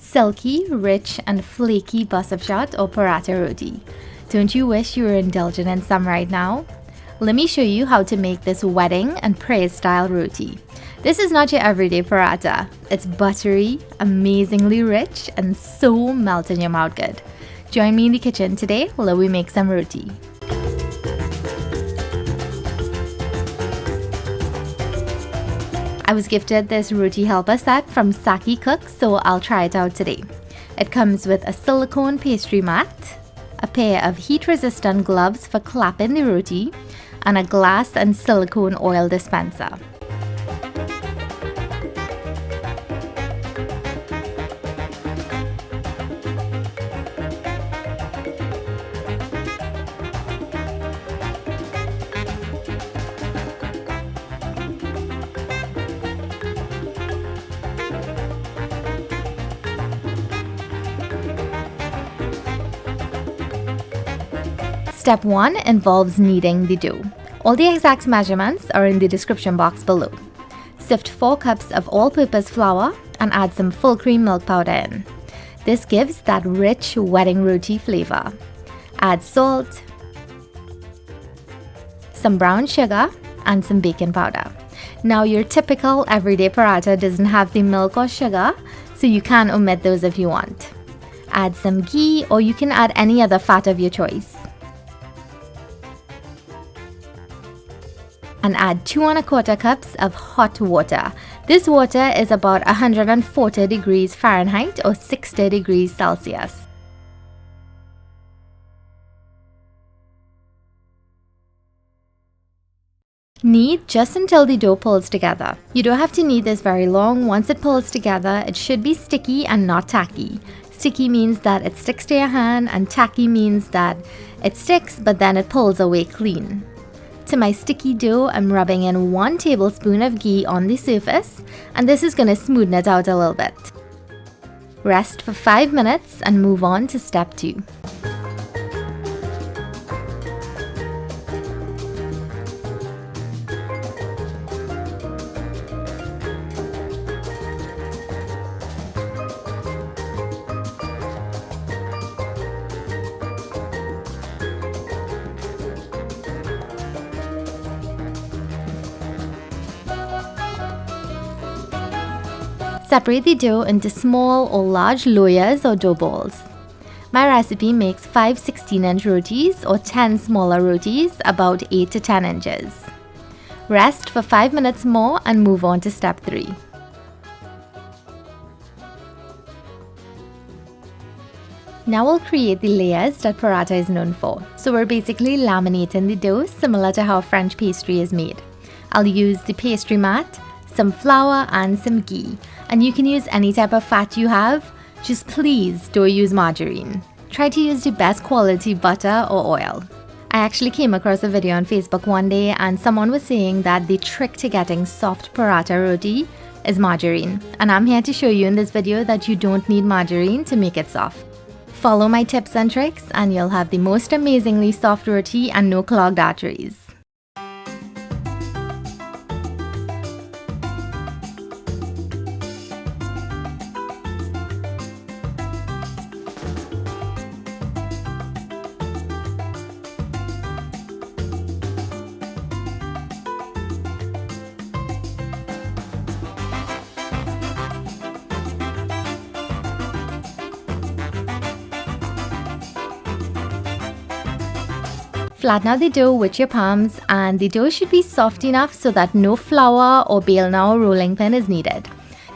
silky, rich, and flaky buttershot or paratha roti. Don't you wish you were indulgent in some right now? Let me show you how to make this wedding and prayer style roti. This is not your everyday paratha. It's buttery, amazingly rich, and so melt in your mouth good. Join me in the kitchen today while we make some roti. I was gifted this Roti Helper set from Silky Cooks, so I'll try it out today. It comes with a silicone pastry mat, a pair of heat-resistant gloves for clapping the roti, and a glass and silicone oil dispenser. Step 1 involves kneading the dough. All the exact measurements are in the description box below. Sift 4 cups of all-purpose flour and add some full cream milk powder in. This gives that rich wedding roti flavor. Add salt, some brown sugar, and some baking powder. Now your typical everyday paratha doesn't have the milk or sugar, so you can omit those if you want. Add some ghee, or you can add any other fat of your choice. And add 2 1/4 cups of hot water. This water is about 140 degrees Fahrenheit or 60 degrees Celsius. Knead just until the dough pulls together. You don't have to knead this very long. Once it pulls together, it should be sticky and not tacky. Sticky means that it sticks to your hand, and tacky means that it sticks but then it pulls away clean. To my sticky dough, I'm rubbing in 1 tablespoon of ghee on the surface, and this is going to smoothen it out a little bit. Rest for 5 minutes and move on to step 2. Separate the dough into small or large loyas or dough balls. My recipe makes 5 16-inch rotis or 10 smaller rotis about 8 to 10 inches. Rest for 5 minutes more and move on to step 3. Now we'll create the layers that paratha is known for. So we're basically laminating the dough similar to how French pastry is made. I'll use the pastry mat, some flour, and some ghee. And you can use any type of fat you have, just please don't use margarine. Try to use the best quality butter or oil. I actually came across a video on Facebook one day and someone was saying that the trick to getting soft paratha roti is margarine. And I'm here to show you in this video that you don't need margarine to make it soft. Follow my tips and tricks and you'll have the most amazingly soft roti and no clogged arteries. Flatten out the dough with your palms, and the dough should be soft enough so that no flour or Belna or rolling pin is needed.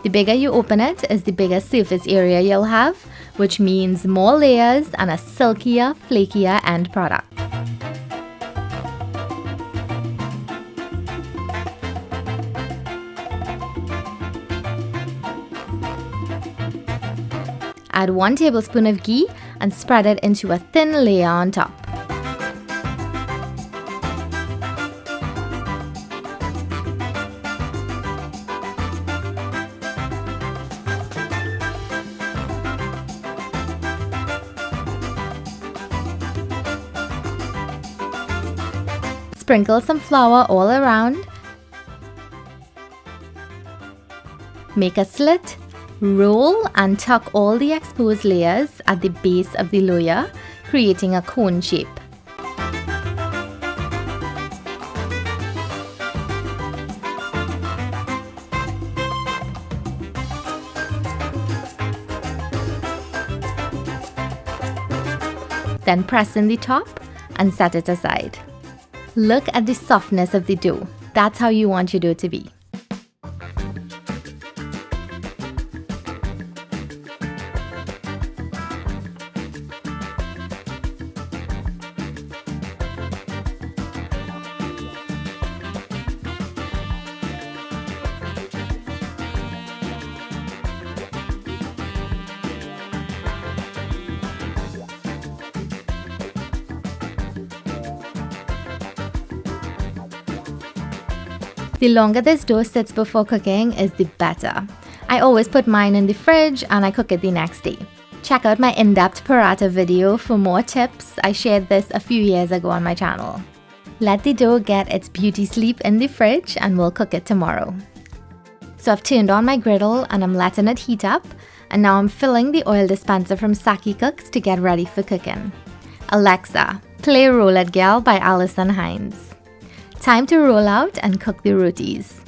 The bigger you open it is the bigger surface area you'll have, which means more layers and a silkier, flakier end product. Add 1 tablespoon of ghee and spread it into a thin layer on top. Sprinkle some flour all around. Make a slit Roll and tuck all the exposed layers at the base of the loya, creating a cone shape. Then press in the top and set it aside. Look at the softness of the dough. That's how you want your dough to be. The longer this dough sits before cooking is the better. I always put mine in the fridge and I cook it the next day. Check out my in-depth paratha video for more tips. I shared this a few years ago on my channel. Let the dough get its beauty sleep in the fridge and we'll cook it tomorrow. So I've turned on my griddle and I'm letting it heat up, and now I'm filling the oil dispenser from Saki Cooks to get ready for cooking. Alexa, play Roll It Girl by Alison Hines. Time to roll out and cook the rotis.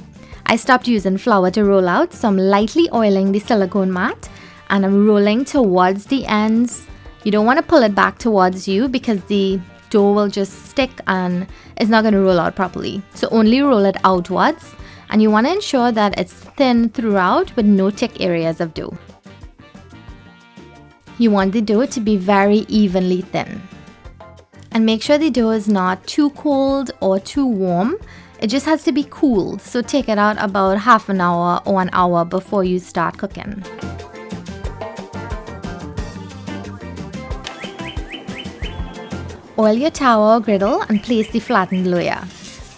I stopped using flour to roll out, so I'm lightly oiling the silicone mat and I'm rolling towards the ends. You don't want to pull it back towards you because the dough will just stick and it's not going to roll out properly. So only roll it outwards, and you want to ensure that it's thin throughout with no thick areas of dough. You want the dough to be very evenly thin. And make sure the dough is not too cold or too warm. It just has to be cool, so take it out about half an hour or an hour before you start cooking. Oil your tawa or griddle and place the flattened loya.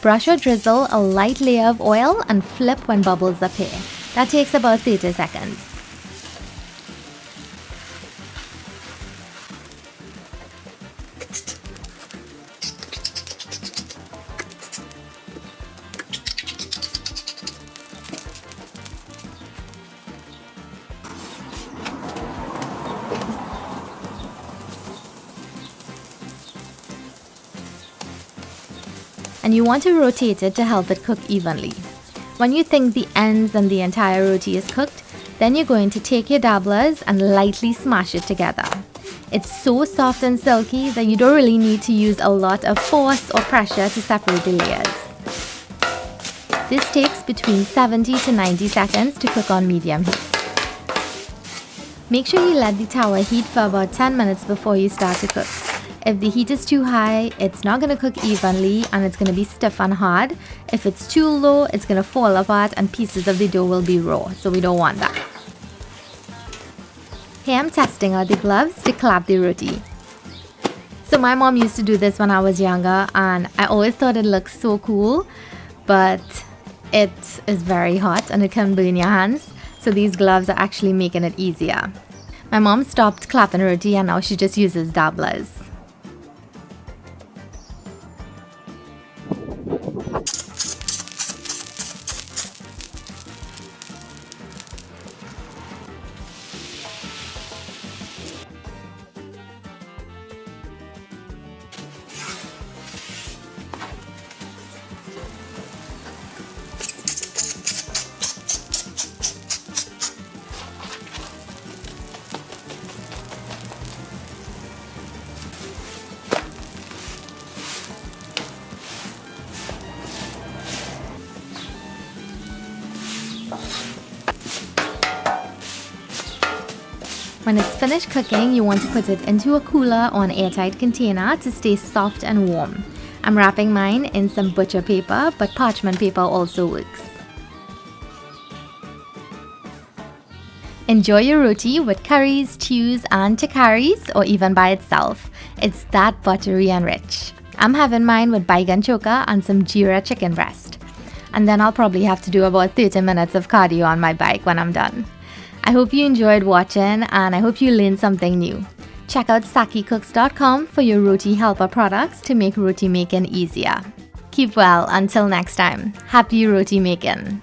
Brush or drizzle a light layer of oil and flip when bubbles appear. That takes about 30 seconds. And you want to rotate it to help it cook evenly. When you think the ends and the entire roti is cooked, then you're going to take your dabblers and lightly smash it together. It's so soft and silky that you don't really need to use a lot of force or pressure to separate the layers. This takes between 70 to 90 seconds to cook on medium heat. Make sure you let the tawa heat for about 10 minutes before you start to cook. If the heat is too high, it's not going to cook evenly and it's going to be stiff and hard. If it's too low, it's going to fall apart and pieces of the dough will be raw, so we don't want that. Here I'm testing out the gloves to clap the roti. So my mom used to do this when I was younger and I always thought it looked so cool, but it is very hot and it can burn your hands. So these gloves are actually making it easier. My mom stopped clapping roti and now she just uses dabblers. When it's finished cooking, you want to put it into a cooler or an airtight container to stay soft and warm. I'm wrapping mine in some butcher paper, but parchment paper also works. Enjoy your roti with curries, stews and chikaris, or even by itself. It's that buttery and rich. I'm having mine with baigan choka and some jeera chicken breast. And then I'll probably have to do about 30 minutes of cardio on my bike when I'm done. I hope you enjoyed watching and I hope you learned something new. Check out sakicooks.com for your Roti Helper products to make roti making easier. Keep well until next time. Happy roti making!